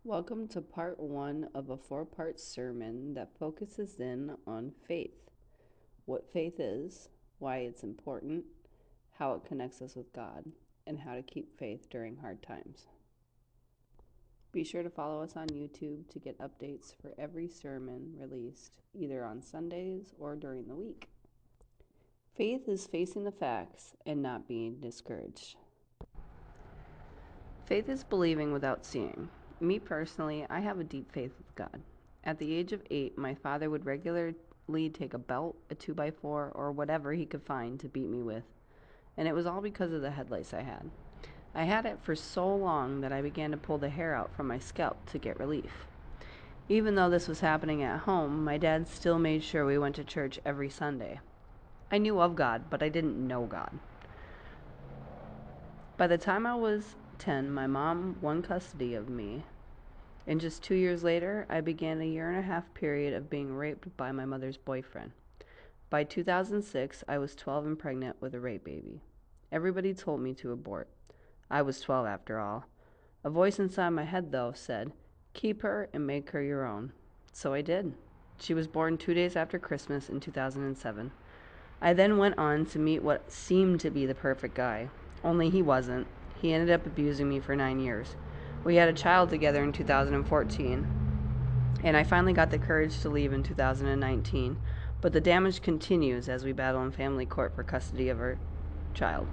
Welcome to part one of a four-part sermon that focuses in on faith, what faith is, why it's important, how it connects us with God, and how to keep faith during hard times. Be sure to follow us on YouTube to get updates for every sermon released, either on Sundays or during the week. Faith is facing the facts and not being discouraged. Faith is believing without seeing. Me personally, I have a deep faith with God. At the age of 8, my father would regularly take a belt, a 2x4, or whatever he could find to beat me with, and it was all because of the head lice I had. I had it for so long that I began to pull the hair out from my scalp to get relief. Even though this was happening at home, my dad still made sure we went to church every Sunday. I knew of God, but I didn't know God. By the time I was 10, my mom won custody of me, and just 2 years later, I began a 1.5 year period of being raped by my mother's boyfriend. By 2006, I was 12 and pregnant with a rape baby. Everybody told me to abort. I was 12 after all. A voice inside my head, though, said, "Keep her and make her your own." So I did. She was born 2 days after Christmas in 2007. I then went on to meet what seemed to be the perfect guy. Only he wasn't. He ended up abusing me for 9 years. We had a child together in 2014, and I finally got the courage to leave in 2019, but the damage continues as we battle in family court for custody of our child.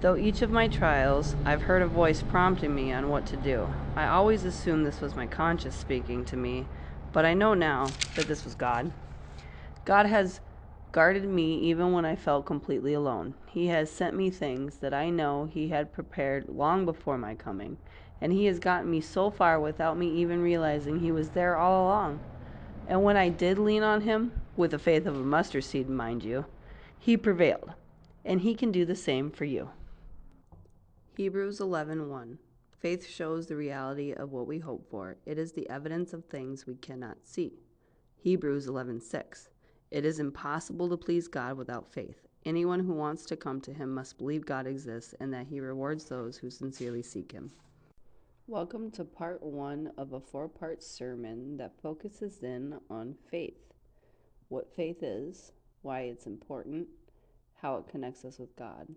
Though each of my trials, I've heard a voice prompting me on what to do. I always assumed this was my conscience speaking to me, but I know now that this was God. God has guarded me even when I felt completely alone. He has sent me things that I know He had prepared long before my coming, and He has gotten me so far without me even realizing He was there all along. And when I did lean on Him, with the faith of a mustard seed, mind you, He prevailed, and He can do the same for you. Hebrews 11:1. Faith shows the reality of what we hope for. It is the evidence of things we cannot see. Hebrews 11:6. It is impossible to please God without faith. Anyone who wants to come to Him must believe God exists and that He rewards those who sincerely seek Him. Welcome to part one of a four-part sermon that focuses in on faith, what faith is, why it's important, how it connects us with God,